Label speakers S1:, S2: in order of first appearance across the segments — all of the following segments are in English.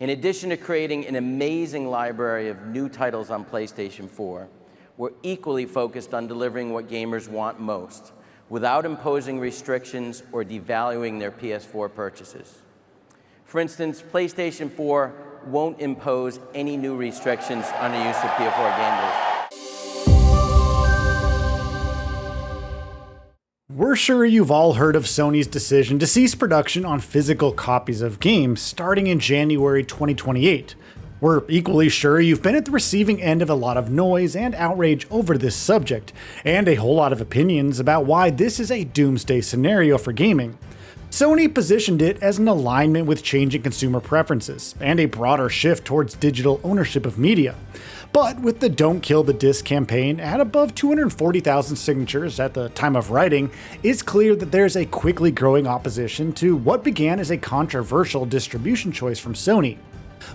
S1: In addition to creating an amazing library of new titles on PlayStation 4, we're equally focused on delivering what gamers want most, without imposing restrictions or devaluing their PS4 purchases. For instance, PlayStation 4 won't impose any new restrictions on the use of PS4 gamers.
S2: We're sure you've all heard of Sony's decision to cease production on physical copies of games starting in January 2028. We're equally sure you've been at the receiving end of a lot of noise and outrage over this subject, and a whole lot of opinions about why this is a doomsday scenario for gaming. Sony positioned it as an alignment with changing consumer preferences and a broader shift towards digital ownership of media. But with the Don't Kill the Disc campaign at above 240,000 signatures at the time of writing, it's clear that there's a quickly growing opposition to what began as a controversial distribution choice from Sony.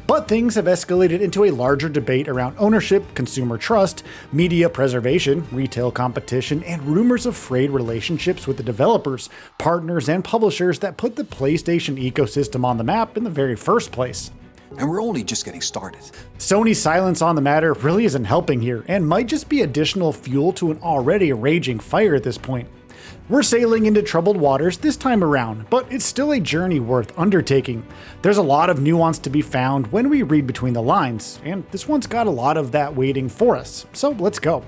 S2: But things have escalated into a larger debate around ownership, consumer trust, media preservation, retail competition, and rumors of frayed relationships with the developers, partners, and publishers that put the PlayStation ecosystem on the map in the very first place.
S3: And we're only just getting started.
S2: Sony's silence on the matter really isn't helping here, and might just be additional fuel to an already raging fire at this point. We're sailing into troubled waters this time around, but it's still a journey worth undertaking. There's a lot of nuance to be found when we read between the lines, and this one's got a lot of that waiting for us, so let's go.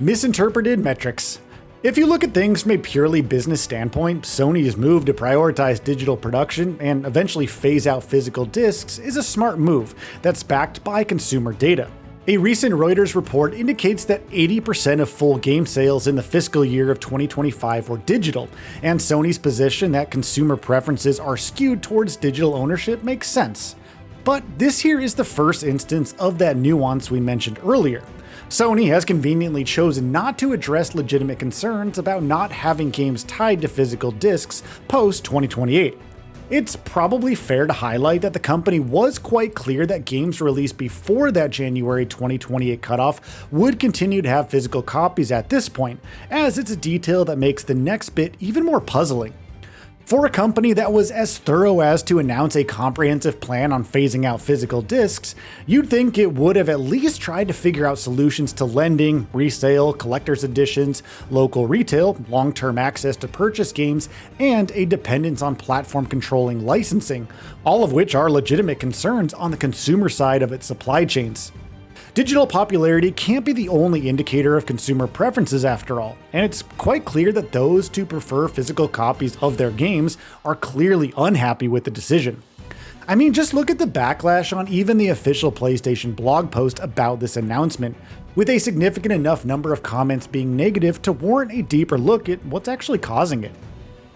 S2: Misinterpreted metrics. If you look at things from a purely business standpoint, Sony's move to prioritize digital production and eventually phase out physical discs is a smart move that's backed by consumer data. A recent Reuters report indicates that 80% of full game sales in the fiscal year of 2025 were digital, and Sony's position that consumer preferences are skewed towards digital ownership makes sense. But this here is the first instance of that nuance we mentioned earlier. Sony has conveniently chosen not to address legitimate concerns about not having games tied to physical discs post-2028. It's probably fair to highlight that the company was quite clear that games released before that January 2028 cutoff would continue to have physical copies at this point, as it's a detail that makes the next bit even more puzzling. For a company that was as thorough as to announce a comprehensive plan on phasing out physical discs, you'd think it would have at least tried to figure out solutions to lending, resale, collector's editions, local retail, long-term access to purchase games, and a dependence on platform controlling licensing, all of which are legitimate concerns on the consumer side of its supply chains. Digital popularity can't be the only indicator of consumer preferences after all, and it's quite clear that those who prefer physical copies of their games are clearly unhappy with the decision. I mean, just look at the backlash on even the official PlayStation blog post about this announcement, with a significant enough number of comments being negative to warrant a deeper look at what's actually causing it.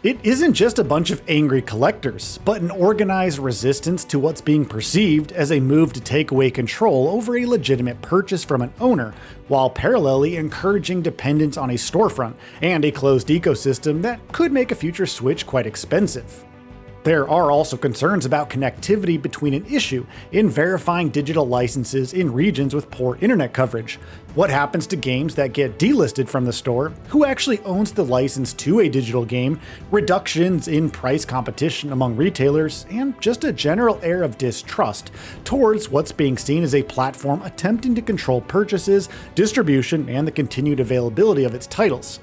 S2: It isn't just a bunch of angry collectors, but an organized resistance to what's being perceived as a move to take away control over a legitimate purchase from an owner, while parallelly encouraging dependence on a storefront and a closed ecosystem that could make a future Switch quite expensive. There are also concerns about connectivity between an issue in verifying digital licenses in regions with poor internet coverage. What happens to games that get delisted from the store? Who actually owns the license to a digital game? Reductions in price competition among retailers, and just a general air of distrust towards what's being seen as a platform attempting to control purchases, distribution, and the continued availability of its titles.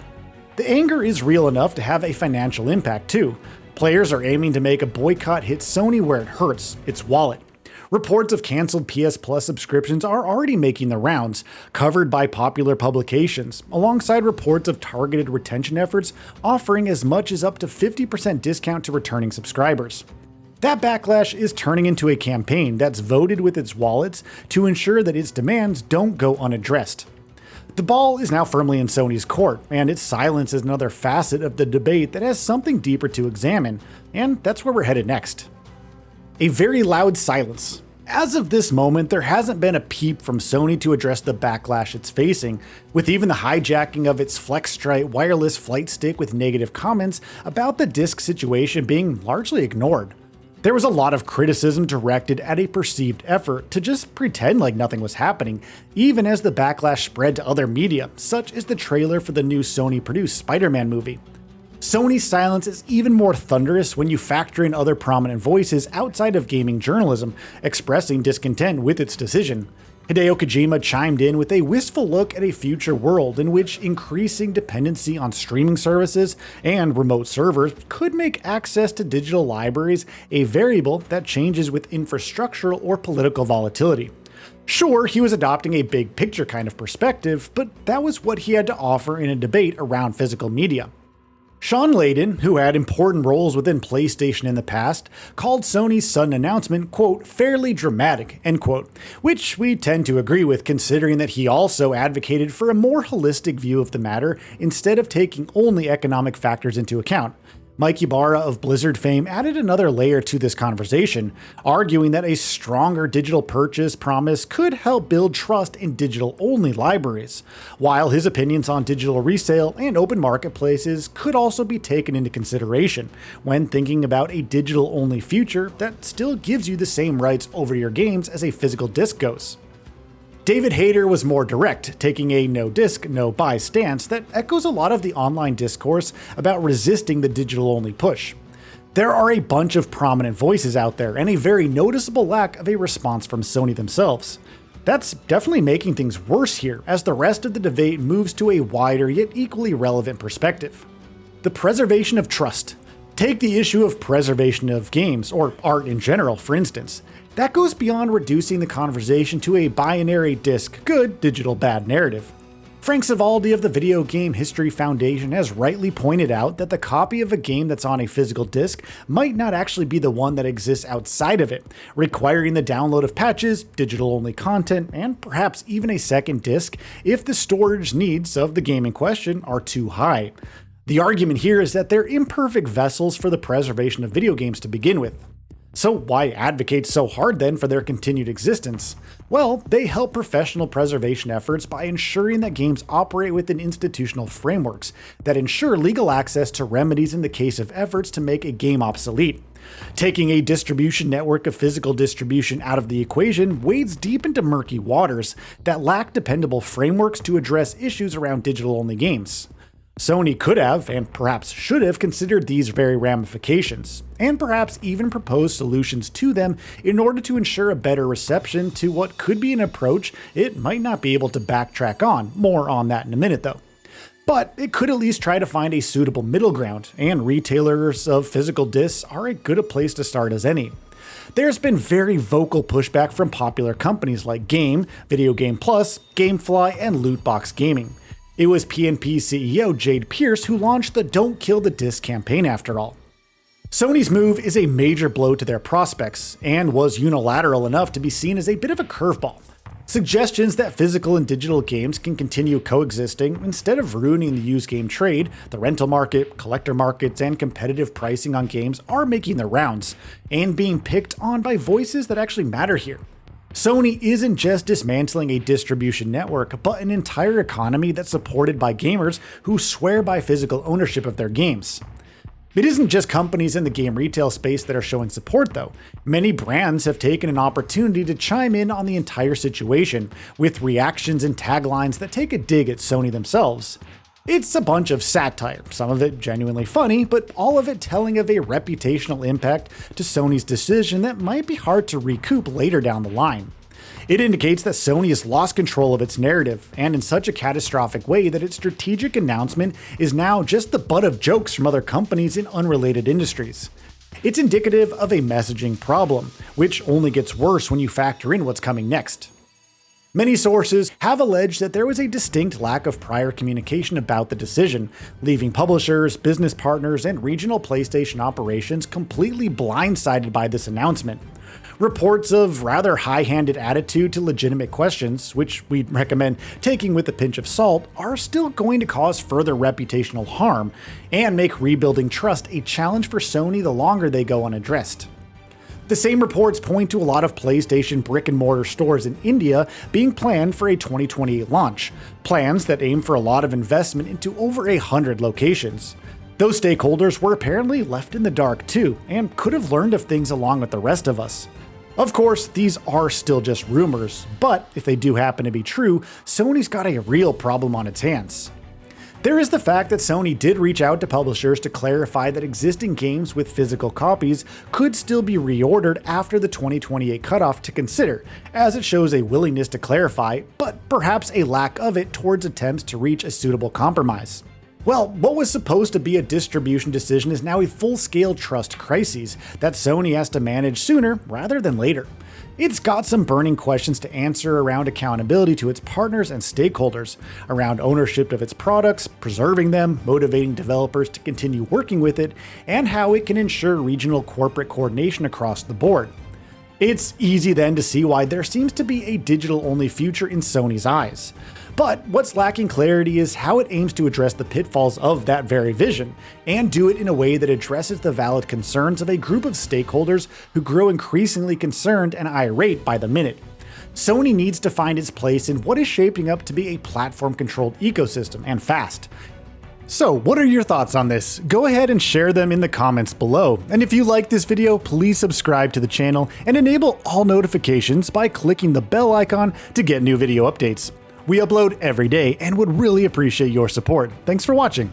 S2: The anger is real enough to have a financial impact too. Players are aiming to make a boycott hit Sony where it hurts, its wallet. Reports of canceled PS Plus subscriptions are already making the rounds, covered by popular publications, alongside reports of targeted retention efforts offering as much as up to 50% discount to returning subscribers. That backlash is turning into a campaign that's voted with its wallets to ensure that its demands don't go unaddressed. The ball is now firmly in Sony's court, and its silence is another facet of the debate that has something deeper to examine, and that's where we're headed next. A very loud silence. As of this moment, there hasn't been a peep from Sony to address the backlash it's facing, with even the hijacking of its FlexStrike wireless flight stick with negative comments about the disc situation being largely ignored. There was a lot of criticism directed at a perceived effort to just pretend like nothing was happening, even as the backlash spread to other media, such as the trailer for the new Sony-produced Spider-Man movie. Sony's silence is even more thunderous when you factor in other prominent voices outside of gaming journalism expressing discontent with its decision. Hideo Kojima chimed in with a wistful look at a future world in which increasing dependency on streaming services and remote servers could make access to digital libraries a variable that changes with infrastructural or political volatility. Sure, he was adopting a big picture kind of perspective, but that was what he had to offer in a debate around physical media. Shawn Layden, who had important roles within PlayStation in the past, called Sony's sudden announcement, quote, fairly dramatic, end quote, which we tend to agree with considering that he also advocated for a more holistic view of the matter instead of taking only economic factors into account. Mike Ibarra of Blizzard fame added another layer to this conversation, arguing that a stronger digital purchase promise could help build trust in digital-only libraries, while his opinions on digital resale and open marketplaces could also be taken into consideration when thinking about a digital-only future that still gives you the same rights over your games as a physical disc goes. David Hayter was more direct, taking a no disc, no buy stance that echoes a lot of the online discourse about resisting the digital-only push. There are a bunch of prominent voices out there and a very noticeable lack of a response from Sony themselves. That's definitely making things worse here as the rest of the debate moves to a wider yet equally relevant perspective. The preservation of trust. Take the issue of preservation of games, or art in general, for instance. That goes beyond reducing the conversation to a binary disc good, digital bad narrative. Frank Civaldi of the Video Game History Foundation has rightly pointed out that the copy of a game that's on a physical disc might not actually be the one that exists outside of it, requiring the download of patches, digital-only content, and perhaps even a second disc if the storage needs of the game in question are too high. The argument here is that they're imperfect vessels for the preservation of video games to begin with. So why advocate so hard then for their continued existence? Well, they help professional preservation efforts by ensuring that games operate within institutional frameworks that ensure legal access to remedies in the case of efforts to make a game obsolete. Taking a distribution network of physical distribution out of the equation wades deep into murky waters that lack dependable frameworks to address issues around digital-only games. Sony could have, and perhaps should have, considered these very ramifications, and perhaps even proposed solutions to them in order to ensure a better reception to what could be an approach it might not be able to backtrack on. More on that in a minute though. But it could at least try to find a suitable middle ground, and retailers of physical discs are as good a place to start as any. There's been very vocal pushback from popular companies like Game, Video Game Plus, Gamefly, and Lootbox Gaming. It was PNP CEO Jade Pierce who launched the Don't Kill the Disc campaign after all. Sony's move is a major blow to their prospects, and was unilateral enough to be seen as a bit of a curveball. Suggestions that physical and digital games can continue coexisting instead of ruining the used game trade, the rental market, collector markets, and competitive pricing on games are making their rounds, and being picked on by voices that actually matter here. Sony isn't just dismantling a distribution network, but an entire economy that's supported by gamers who swear by physical ownership of their games. It isn't just companies in the game retail space that are showing support though. Many brands have taken an opportunity to chime in on the entire situation, with reactions and taglines that take a dig at Sony themselves. It's a bunch of satire, some of it genuinely funny, but all of it telling of a reputational impact to Sony's decision that might be hard to recoup later down the line. It indicates that Sony has lost control of its narrative, and in such a catastrophic way that its strategic announcement is now just the butt of jokes from other companies in unrelated industries. It's indicative of a messaging problem, which only gets worse when you factor in what's coming next. Many sources have alleged that there was a distinct lack of prior communication about the decision, leaving publishers, business partners, and regional PlayStation operations completely blindsided by this announcement. Reports of rather high-handed attitude to legitimate questions, which we'd recommend taking with a pinch of salt, are still going to cause further reputational harm and make rebuilding trust a challenge for Sony the longer they go unaddressed. The same reports point to a lot of PlayStation brick-and-mortar stores in India being planned for a 2028 launch, plans that aim for a lot of investment into over 100 locations. Those stakeholders were apparently left in the dark too, and could have learned of things along with the rest of us. Of course, these are still just rumors, but if they do happen to be true, Sony's got a real problem on its hands. There is the fact that Sony did reach out to publishers to clarify that existing games with physical copies could still be reordered after the 2028 cutoff to consider, as it shows a willingness to clarify, but perhaps a lack of it towards attempts to reach a suitable compromise. Well, what was supposed to be a distribution decision is now a full-scale trust crisis that Sony has to manage sooner rather than later. It's got some burning questions to answer around accountability to its partners and stakeholders, around ownership of its products, preserving them, motivating developers to continue working with it, and how it can ensure regional corporate coordination across the board. It's easy then to see why there seems to be a digital-only future in Sony's eyes. But what's lacking clarity is how it aims to address the pitfalls of that very vision, and do it in a way that addresses the valid concerns of a group of stakeholders who grow increasingly concerned and irate by the minute. Sony needs to find its place in what is shaping up to be a platform-controlled ecosystem, and fast. So, what are your thoughts on this? Go ahead and share them in the comments below. And if you like this video, please subscribe to the channel and enable all notifications by clicking the bell icon to get new video updates. We upload every day and would really appreciate your support. Thanks for watching.